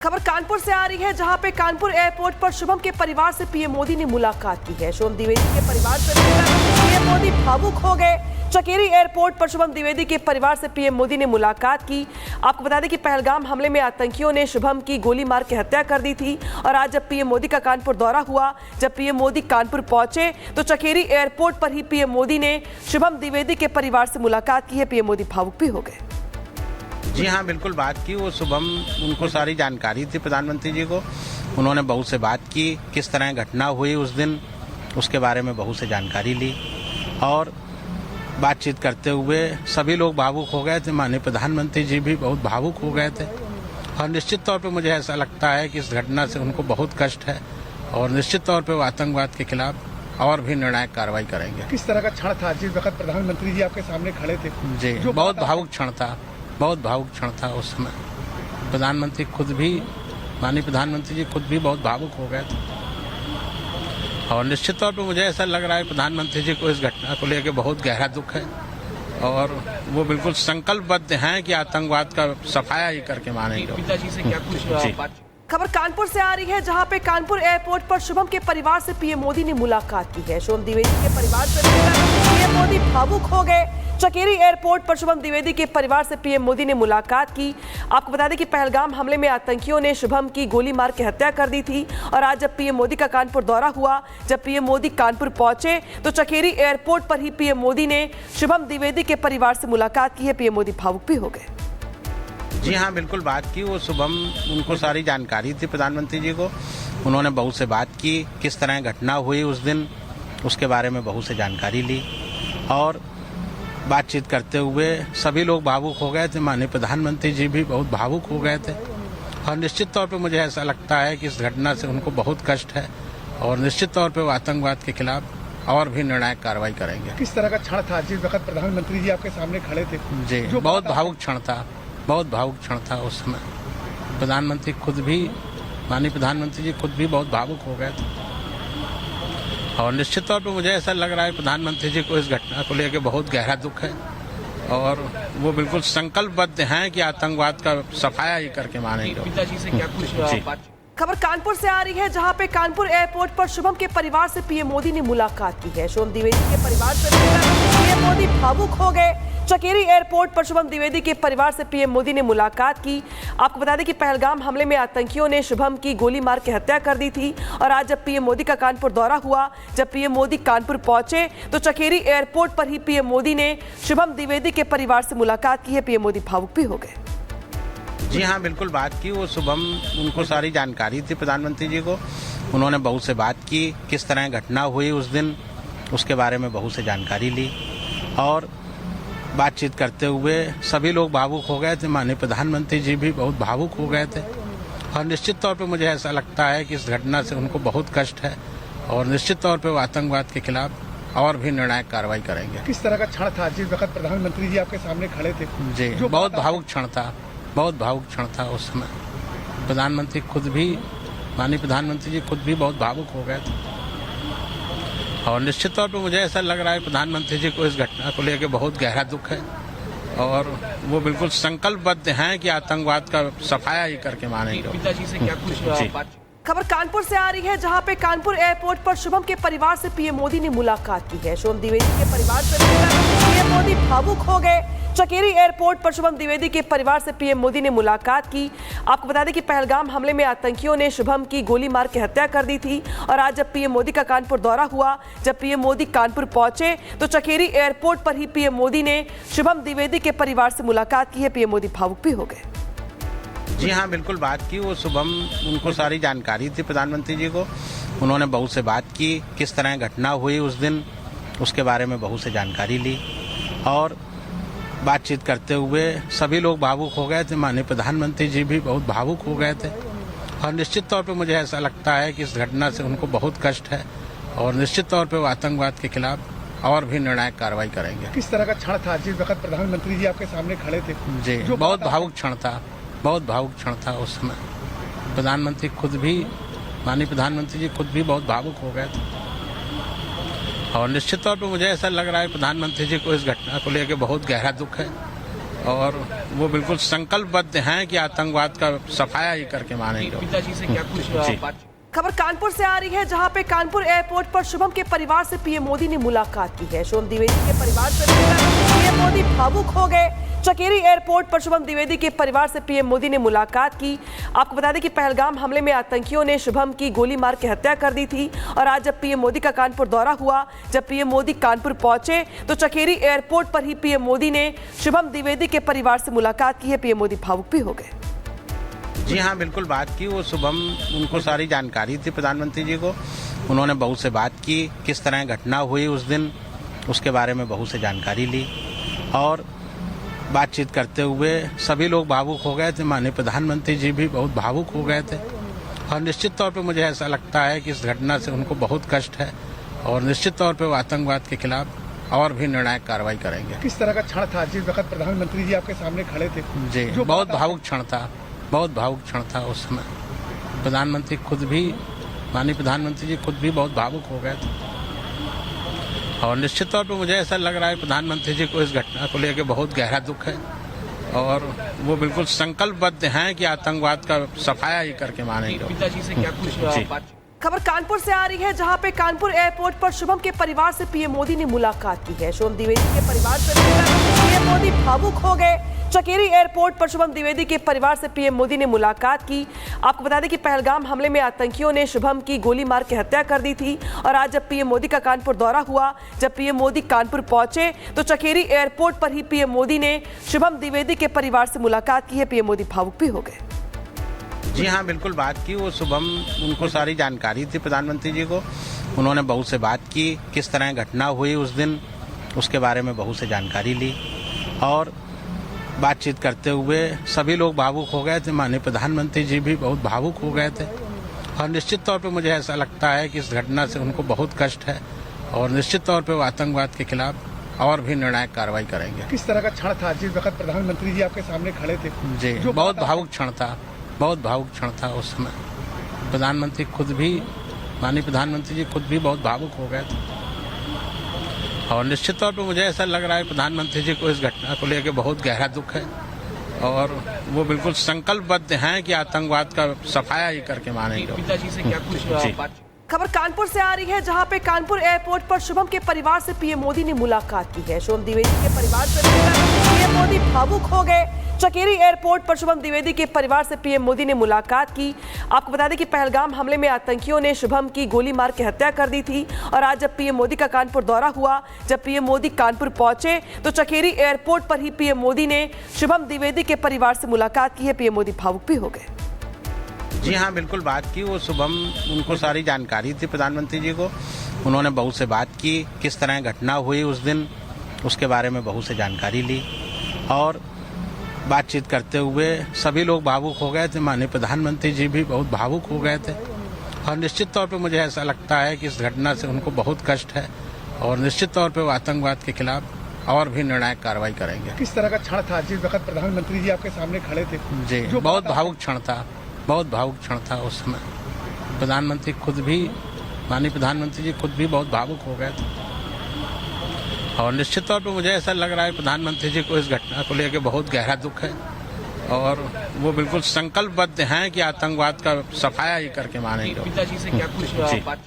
खबर कानपुर से आ रही है, जहां पे कानपुर एयरपोर्ट पर शुभम के परिवार से पीएम मोदी ने मुलाकात की है। शुभम द्विवेदी के परिवार से मिलकर पीएम मोदी भावुक हो गए। चकेरी एयरपोर्ट पर शुभम द्विवेदी के परिवार से पीएम मोदी ने मुलाकात की। आपको बता दें कि पहलगाम हमले में आतंकियों ने शुभम की गोली मार के हत्या कर दी थी और आज जब पीएम मोदी का कानपुर दौरा हुआ, जब पीएम मोदी कानपुर पहुंचे तो चकेरी एयरपोर्ट पर ही पीएम मोदी ने शुभम द्विवेदी के परिवार से मुलाकात की है। पीएम मोदी भावुक भी हो गए। जी हाँ, बिल्कुल बात की। वो शुभम, उनको सारी जानकारी थी प्रधानमंत्री जी को। उन्होंने बहू से बात की, किस तरह घटना हुई उस दिन, उसके बारे में बहू से जानकारी ली और बातचीत करते हुए सभी लोग भावुक हो गए थे। माननीय प्रधानमंत्री जी भी बहुत भावुक हो गए थे और निश्चित तौर पे मुझे ऐसा लगता है कि इस घटना से उनको बहुत कष्ट है और निश्चित तौर पे वो आतंकवाद के खिलाफ और भी निर्णायक कार्रवाई करेंगे। किस तरह का क्षण था जिस वक्त प्रधानमंत्री जी आपके सामने खड़े थे? जी, बहुत भावुक क्षण था, बहुत भावुक क्षण था उस समय। प्रधानमंत्री खुद भी, माननीय प्रधानमंत्री जी खुद भी बहुत भावुक हो गए थे और निश्चित तौर पर मुझे ऐसा लग रहा है प्रधानमंत्री जी को इस घटना को लेकर बहुत गहरा दुख है और वो बिल्कुल संकल्पबद्ध हैं कि आतंकवाद का सफाया ही करके मानेंगे। पिताजी से क्या कुछ खबर कानपुर से आ रही है, जहां पे कानपुर एयरपोर्ट पर शुभम के परिवार से पीएम मोदी ने मुलाकात की है। शुभम द्विवेदी के परिवार से मिलकर पीएम मोदी भावुक हो गए। चकेरी एयरपोर्ट पर शुभम द्विवेदी के परिवार से पीएम मोदी ने मुलाकात की। आपको बता दें कि पहलगाम हमले में आतंकियों ने शुभम की गोली मार के हत्या कर दी थी और आज जब पीएम मोदी का कानपुर दौरा हुआ, जब पीएम मोदी कानपुर पहुंचे तो चकेरी एयरपोर्ट पर ही पीएम मोदी ने शुभम द्विवेदी के परिवार से मुलाकात की है। पीएम मोदी भावुक भी हो गए। जी हाँ, बिल्कुल बात की। वो शुभम, उनको सारी जानकारी थी प्रधानमंत्री जी को। उन्होंने बहू से बात की, किस तरह घटना हुई उस दिन, उसके बारे में बहू से जानकारी ली और बातचीत करते हुए सभी लोग भावुक हो गए थे। माननीय प्रधानमंत्री जी भी बहुत भावुक हो गए थे और निश्चित तौर पे मुझे ऐसा लगता है कि इस घटना से उनको बहुत कष्ट है और निश्चित तौर पे वो आतंकवाद के खिलाफ और भी निर्णायक कार्रवाई करेंगे। किस तरह का क्षण था जिस वक्त प्रधानमंत्री जी आपके सामने खड़े थे? जी, बहुत भावुक क्षण था, बहुत भावुक क्षण था उस समय। प्रधानमंत्री खुद भी, माननीय प्रधानमंत्री जी खुद भी बहुत भावुक हो गए थे और निश्चित तौर पर मुझे ऐसा लग रहा है प्रधानमंत्री जी को इस घटना को लेकर बहुत गहरा दुख है और वो बिल्कुल संकल्पबद्ध हैं कि आतंकवाद का सफाया ही करके मानेंगे। पिताजी से क्या कुछ खबर कानपुर से आ रही है, जहां पे कानपुर एयरपोर्ट पर शुभम के परिवार से पीएम मोदी ने मुलाकात की है। शुभम द्विवेदी के परिवार से मिलकर पीएम मोदी भावुक हो गए। चकेरी एयरपोर्ट पर शुभम द्विवेदी के परिवार से पीएम मोदी ने मुलाकात की। आपको बता दें कि पहलगाम हमले में आतंकियों ने शुभम की गोली मार के हत्या कर दी थी और आज जब पीएम मोदी का कानपुर दौरा हुआ, जब पीएम मोदी कानपुर पहुंचे तो चकेरी एयरपोर्ट पर ही पीएम मोदी ने शुभम द्विवेदी के परिवार से मुलाकात की है। पीएम मोदी भावुक भी हो गए। जी हाँ, बिल्कुल बात की। वो शुभम, उनको सारी जानकारी थी प्रधानमंत्री जी को। उन्होंने बहू से बात की, किस तरह घटना हुई उस दिन, उसके बारे में बहू से जानकारी ली और बातचीत करते हुए सभी लोग भावुक हो गए थे। माननीय प्रधानमंत्री जी भी बहुत भावुक हो गए थे और निश्चित तौर पे मुझे ऐसा लगता है कि इस घटना से उनको बहुत कष्ट है और निश्चित तौर पे वो आतंकवाद के खिलाफ और भी निर्णायक कार्रवाई करेंगे। किस तरह का क्षण था जिस वक्त प्रधानमंत्री जी आपके सामने खड़े थे? जी, बहुत भावुक क्षण था, बहुत भावुक क्षण था उस समय। प्रधानमंत्री खुद भी, माननीय प्रधानमंत्री जी खुद भी बहुत भावुक हो गए थे और निश्चित तौर पर मुझे ऐसा लग रहा है प्रधानमंत्री जी को इस घटना को लेकर बहुत गहरा दुख है और वो बिल्कुल संकल्पबद्ध हैं कि आतंकवाद का सफाया ही करके मानेंगे। पिताजी से क्या कुछ खबर कानपुर से आ रही है, जहां पे कानपुर एयरपोर्ट पर शुभम के परिवार से पीएम मोदी ने मुलाकात की है। शुभम द्विवेदी के परिवार से मिलकर पीएम मोदी भावुक हो गए। चकेरी एयरपोर्ट पर शुभम द्विवेदी के परिवार से पीएम मोदी ने मुलाकात की। आपको बता दें कि पहलगाम हमले में आतंकियों ने शुभम की गोली मार के हत्या कर दी थी और आज जब पीएम मोदी का कानपुर दौरा हुआ, जब पीएम मोदी कानपुर पहुंचे तो चकेरी एयरपोर्ट पर ही पीएम मोदी ने शुभम द्विवेदी के परिवार से मुलाकात की है। पीएम मोदी भावुक भी हो गए। जी हाँ, बिल्कुल बात की। वो शुभम, उनको सारी जानकारी थी प्रधानमंत्री जी को। उन्होंने बहू से बात की, किस तरह घटना हुई उस दिन, उसके बारे में बहू से जानकारी ली और बातचीत करते हुए सभी लोग भावुक हो गए थे। माननीय प्रधानमंत्री जी भी बहुत भावुक हो गए थे और निश्चित तौर पे मुझे ऐसा लगता है कि इस घटना से उनको बहुत कष्ट है और निश्चित तौर पे वो आतंकवाद के खिलाफ और भी निर्णायक कार्रवाई करेंगे। किस तरह का क्षण था जिस वक्त प्रधानमंत्री जी आपके सामने खड़े थे? जी, बहुत भावुक क्षण था, बहुत भावुक क्षण था उस समय। प्रधानमंत्री खुद भी, माननीय प्रधानमंत्री जी खुद भी बहुत भावुक हो गए थे और निश्चित तौर पर मुझे ऐसा लग रहा है प्रधानमंत्री जी को इस घटना को लेकर बहुत गहरा दुख है और वो बिल्कुल संकल्पबद्ध हैं कि आतंकवाद का सफाया ही करके मानेंगे। पिताजी से क्या कुछ जी। बात खबर कानपुर से आ रही है, जहां पे कानपुर एयरपोर्ट पर शुभम के परिवार से पीएम मोदी ने मुलाकात की है। शुभम द्विवेदी के परिवार से मिलकर पीएम मोदी भावुक हो गए। चकेरी एयरपोर्ट पर शुभम द्विवेदी के परिवार से पीएम मोदी ने मुलाकात की। आपको बता दें कि पहलगाम हमले में आतंकियों ने शुभम की गोली मार के हत्या कर दी थी और आज जब पीएम मोदी का कानपुर दौरा हुआ, जब पीएम मोदी कानपुर पहुंचे तो चकेरी एयरपोर्ट पर ही पीएम मोदी ने शुभम द्विवेदी के परिवार से मुलाकात की है। पीएम मोदी भावुक भी हो गए। जी हाँ, बिल्कुल बात की। वो शुभम, उनको सारी जानकारी थी प्रधानमंत्री जी को। उन्होंने बहू से बात की, किस तरह घटना हुई उस दिन, उसके बारे में बहू से जानकारी ली और बातचीत करते हुए सभी लोग भावुक हो गए थे। माननीय प्रधानमंत्री जी भी बहुत भावुक हो गए थे और निश्चित तौर पे मुझे ऐसा लगता है कि इस घटना से उनको बहुत कष्ट है और निश्चित तौर पे वो आतंकवाद के खिलाफ और भी निर्णायक कार्रवाई करेंगे। किस तरह का क्षण था जिस वक्त प्रधानमंत्री जी आपके सामने खड़े थे? जी, बहुत भावुक क्षण था, बहुत भावुक क्षण था उस समय। प्रधानमंत्री खुद भी, माननीय प्रधानमंत्री जी खुद भी बहुत भावुक हो गए थे और निश्चित तौर पर मुझे ऐसा लग रहा है प्रधानमंत्री जी को इस घटना को लेकर बहुत गहरा दुख है और वो बिल्कुल संकल्पबद्ध हैं कि आतंकवाद का सफाया ही करके मानेंगे। पिताजी से क्या कुछ जी। बात खबर कानपुर से आ रही है, जहां पे कानपुर एयरपोर्ट पर शुभम के परिवार से पीएम मोदी ने मुलाकात की है। शुभम द्विवेदी के परिवार से मिलकर पीएम मोदी भावुक हो गए। चकेरी एयरपोर्ट पर शुभम द्विवेदी के परिवार से पीएम मोदी ने मुलाकात की। आपको बता दें कि पहलगाम हमले में आतंकियों ने शुभम की गोली मार के हत्या कर दी थी और आज जब पीएम मोदी का कानपुर दौरा हुआ, जब पीएम मोदी कानपुर पहुंचे तो चकेरी एयरपोर्ट पर ही पीएम मोदी ने शुभम द्विवेदी के परिवार से मुलाकात की है। पीएम मोदी भावुक भी हो गए। जी हाँ, बिल्कुल बात की। वो शुभम, उनको सारी जानकारी थी प्रधानमंत्री जी को। उन्होंने बहू से बात की, किस तरह घटना हुई उस दिन, उसके बारे में बहू से जानकारी ली और बातचीत करते हुए सभी लोग भावुक हो गए थे। माननीय प्रधानमंत्री जी भी बहुत भावुक हो गए थे और निश्चित तौर पे मुझे ऐसा लगता है कि इस घटना से उनको बहुत कष्ट है और निश्चित तौर पे वो आतंकवाद के खिलाफ और भी निर्णायक कार्रवाई करेंगे। किस तरह का क्षण था जिस वक्त प्रधानमंत्री जी आपके सामने खड़े थे? जी, बहुत भावुक क्षण था, बहुत भावुक क्षण था उस समय। प्रधानमंत्री खुद भी, माननीय प्रधानमंत्री जी खुद भी बहुत भावुक हो गए थे और निश्चित तौर पे मुझे ऐसा लग रहा है प्रधानमंत्री जी को इस घटना को लेकर बहुत गहरा दुख है और वो बिल्कुल संकल्पबद्ध हैं कि आतंकवाद का सफाया ही करके मानेंगे। पिताजी से क्या कुछ जी। बात खबर कानपुर से आ रही है, जहां पे कानपुर एयरपोर्ट पर शुभम के परिवार से पीएम मोदी ने मुलाकात की है। शुभम द्विवेदी के परिवार से मिलकर पीएम मोदी भावुक हो गए। चकेरी एयरपोर्ट पर शुभम द्विवेदी के परिवार से पीएम मोदी ने मुलाकात की। आपको बता दें कि पहलगाम हमले में आतंकियों ने शुभम की गोली मार के हत्या कर दी थी और आज जब पीएम मोदी का कानपुर दौरा हुआ, जब पीएम मोदी कानपुर पहुंचे तो चकेरी एयरपोर्ट पर ही पीएम मोदी ने शुभम द्विवेदी के परिवार से मुलाकात की है। पीएम मोदी भावुक भी हो गए। जी हाँ, बिल्कुल बात की। वो शुभम, उनको सारी जानकारी थी प्रधानमंत्री जी को। उन्होंने बहू से बात की, किस तरह घटना हुई उस दिन, उसके बारे में बहू से जानकारी ली और बातचीत करते हुए सभी लोग भावुक हो गए थे। माननीय प्रधानमंत्री जी भी बहुत भावुक हो गए थे और निश्चित तौर पे मुझे ऐसा लगता है कि इस घटना से उनको बहुत कष्ट है और निश्चित तौर पे वो आतंकवाद के खिलाफ और भी निर्णायक कार्रवाई करेंगे। किस तरह का क्षण था जिस वक्त प्रधानमंत्री जी आपके सामने खड़े थे? जी, बहुत भावुक क्षण था, बहुत भावुक क्षण था उस समय। प्रधानमंत्री खुद भी, माननीय प्रधानमंत्री जी खुद भी बहुत भावुक हो गए थे और निश्चित तौर पे मुझे ऐसा लग रहा है प्रधानमंत्री जी को इस घटना को लेकर बहुत गहरा दुख है और वो बिल्कुल संकल्पबद्ध हैं कि आतंकवाद का सफाया ही करके मानेंगे। पिताजी से क्या कुछ जी। बात